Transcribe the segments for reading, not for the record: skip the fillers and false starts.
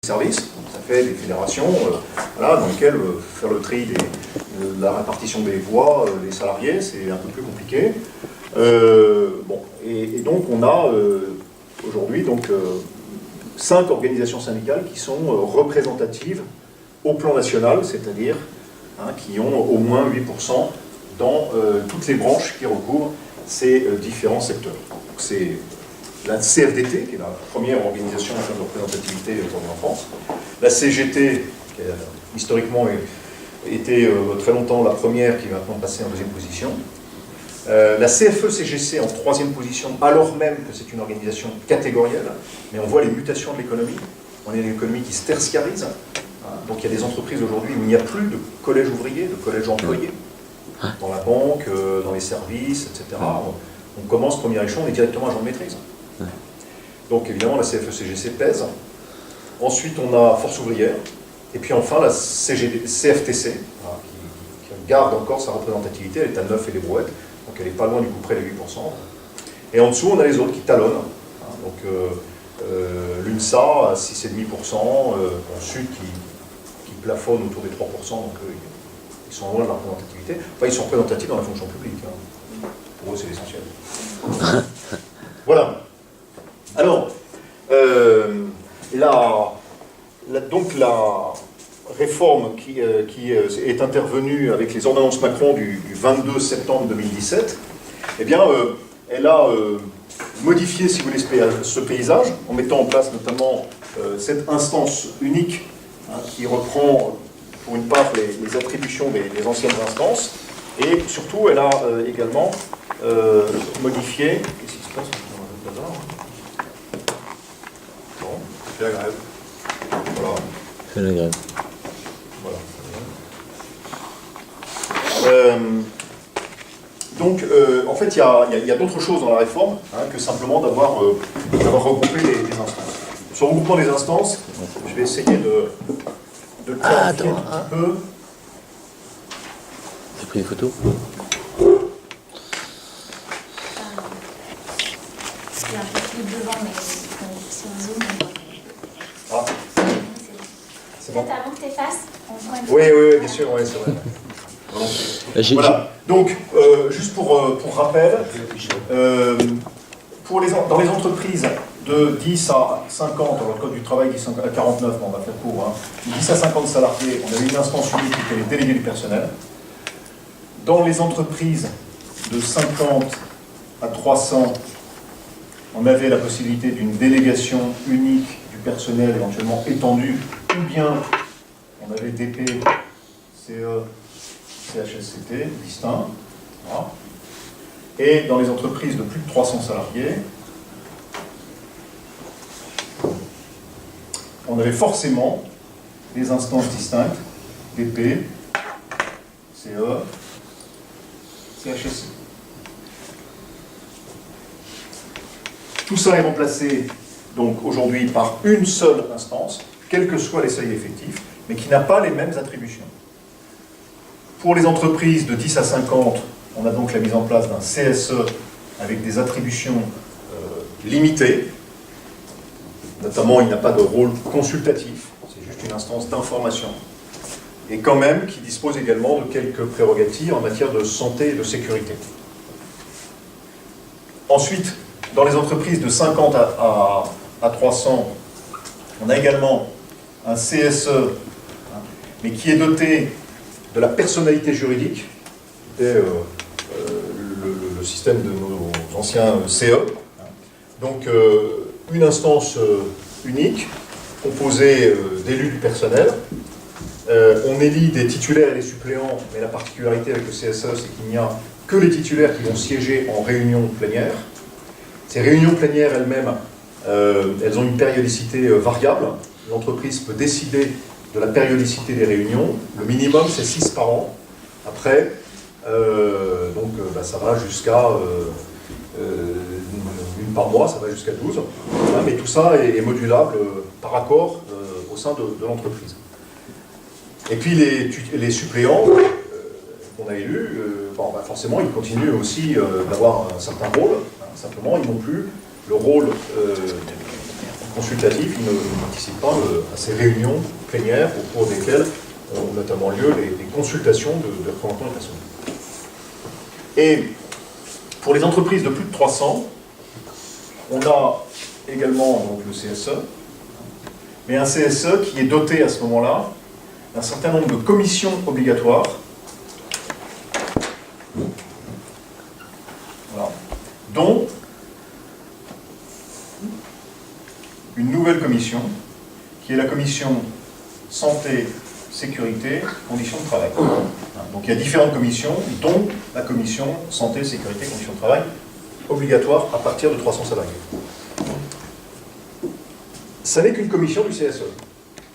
services, ça fait des fédérations voilà, dans lesquelles faire le tri de la répartition des voix, des salariés, c'est un peu plus compliqué. Bon, et donc on a aujourd'hui 5 organisations syndicales qui sont représentatives au plan national, c'est-à-dire qui ont au moins 8% dans toutes les branches qui recouvrent ces différents secteurs. C'est la CFDT, qui est la première organisation en termes de représentativité aujourd'hui en France, la CGT, qui a historiquement été très longtemps la première, qui va maintenant passer en deuxième position, la CFE-CGC en troisième position, alors même que c'est une organisation catégorielle, mais on voit les mutations de l'économie. On est une économie qui se tertiarise, donc il y a des entreprises aujourd'hui où il n'y a plus de collège ouvrier, de collège employé, dans la banque, dans les services, etc. On commence premier échelon, on est directement agent de maîtrise. Donc évidemment la CFE-CGC pèse. Ensuite on a Force ouvrière, et puis enfin la CFTC, qui garde encore sa représentativité, elle est à 9 et les brouettes, donc elle n'est pas loin du coup près des 8%. Et en dessous on a les autres qui talonnent, donc l'UNSA à 6,5%, Sud qui plafonne autour des 3%, donc ils sont loin de la représentativité. Enfin ils sont représentatifs dans la fonction publique, pour eux c'est l'essentiel. Voilà. Alors, donc la réforme qui est intervenue avec les ordonnances Macron du 22 septembre 2017, eh bien, elle a modifié, si vous voulez, ce paysage, en mettant en place notamment cette instance unique qui reprend, pour une part, les attributions des anciennes instances, et surtout, elle a également modifié... Qu'est-ce qui se passe ? C'est la grève. Voilà. C'est la grève. Voilà. Donc, en fait, il y a d'autres choses dans la réforme que simplement d'avoir regroupé les instances. Sur le regroupement des instances, je vais essayer de clarifier un petit peu. J'ai pris des photos. Il y a un peu plus devant, mais sur Zoom. Ah. C'est bon. Peut-être avant que tu effaces, on voit une Oui, bien sûr, c'est vrai. Voilà. Donc, juste pour rappel, dans les entreprises de 10 à 50, dans le code du travail 10 à 49, on va faire court, 10 à 50 salariés, on avait une instance unique qui était les délégués du personnel. Dans les entreprises de 50 à 300, on avait la possibilité d'une délégation unique du personnel, éventuellement étendue, ou bien on avait DP, CE, CHSCT, distincts. Voilà. Et dans les entreprises de plus de 300 salariés, on avait forcément des instances distinctes, DP, CE, CHSCT. Tout ça est remplacé donc aujourd'hui par une seule instance, quels que soient les seuils effectifs, mais qui n'a pas les mêmes attributions. Pour les entreprises de 10 à 50, on a donc la mise en place d'un CSE avec des attributions limitées. Notamment, il n'a pas de rôle consultatif, c'est juste une instance d'information. Et quand même, qui dispose également de quelques prérogatives en matière de santé et de sécurité. Ensuite, dans les entreprises de 50 à 300, on a également un CSE, mais qui est doté de la personnalité juridique, qui était le système de nos anciens CE. Donc, une instance unique, composée d'élus du personnel. On élit des titulaires et des suppléants, mais la particularité avec le CSE, c'est qu'il n'y a que les titulaires qui vont siéger en réunion plénière. Ces réunions plénières elles-mêmes, elles ont une périodicité variable. L'entreprise peut décider de la périodicité des réunions. Le minimum, c'est 6 par an. Après, ça va jusqu'à une par mois, ça va jusqu'à 12. Mais tout ça est modulable par accord au sein de l'entreprise. Et puis les suppléants qu'on a élus, forcément, ils continuent aussi d'avoir un certain rôle. Simplement, ils n'ont plus le rôle consultatif, il ne participe pas à ces réunions plénières au cours desquelles ont notamment lieu les consultations de représentants des personnels. Et pour les entreprises de plus de 300, on a également donc, le CSE, mais un CSE qui est doté à ce moment-là d'un certain nombre de commissions obligatoires, voilà, dont une nouvelle commission, qui est la commission santé, sécurité, conditions de travail. Donc il y a différentes commissions, dont la commission santé, sécurité, conditions de travail, obligatoire à partir de 300 salariés. Ça n'est qu'une commission du CSE.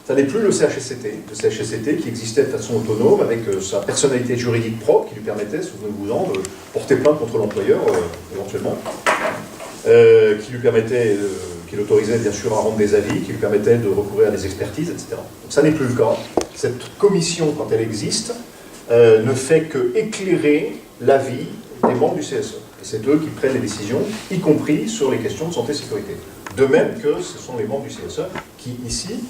Ça n'est plus le CHSCT qui existait de façon autonome, avec sa personnalité juridique propre, qui lui permettait, souvenez-vous-en, de porter plainte contre l'employeur, éventuellement, qui lui permettait, qui l'autorisait bien sûr à rendre des avis, qui lui permettait de recourir à des expertises, etc. Donc ça n'est plus le cas. Cette commission, quand elle existe, ne fait que éclairer l'avis des membres du CSE. Et c'est eux qui prennent les décisions, y compris sur les questions de santé et sécurité. De même que ce sont les membres du CSE qui, ici,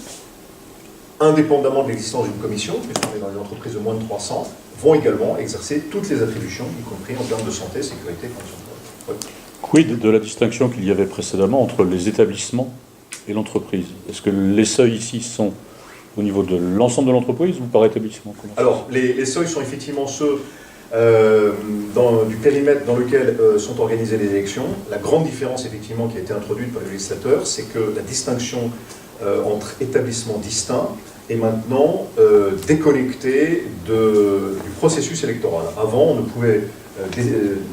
indépendamment de l'existence d'une commission, puisqu'on est dans les entreprises de moins de 300, vont également exercer toutes les attributions, y compris en termes de santé, sécurité, conditions de travail. Quid de la distinction qu'il y avait précédemment entre les établissements et l'entreprise? Est-ce que les seuils ici sont au niveau de l'ensemble de l'entreprise ou par établissement? Alors, les seuils sont effectivement ceux du périmètre dans lequel sont organisées les élections. La grande différence, effectivement, qui a été introduite par le législateur, c'est que la distinction entre établissements distincts est maintenant déconnectée du processus électoral. Avant, on ne pouvait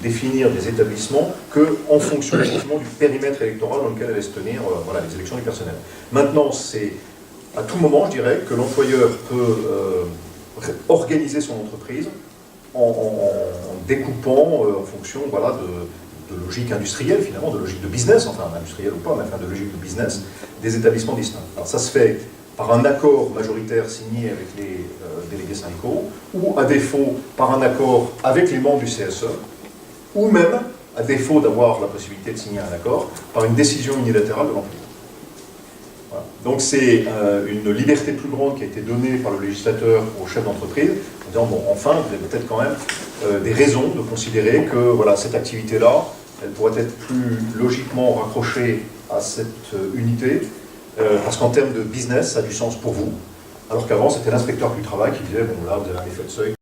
définir des établissements qu'en fonction effectivement du périmètre électoral dans lequel allaient se tenir voilà, les élections du personnel. Maintenant, c'est à tout moment, je dirais, que l'employeur peut organiser son entreprise en découpant en fonction voilà, de logique industrielle, finalement, de logique de business, enfin industrielle ou pas, mais enfin de logique de business, des établissements distincts. Alors ça se fait par un accord majoritaire signé avec les délégués syndicaux, ou à défaut par un accord avec les membres du CSE, ou même, à défaut d'avoir la possibilité de signer un accord, par une décision unilatérale de l'employeur. Voilà. Donc c'est une liberté plus grande qui a été donnée par le législateur aux chefs d'entreprise, en disant, bon, enfin, vous avez peut-être quand même des raisons de considérer que voilà, cette activité-là, elle pourrait être plus logiquement raccrochée à cette unité, parce qu'en termes de business, ça a du sens pour vous, alors qu'avant, c'était l'inspecteur du travail qui disait, bon là, vous avez un effet de seuil.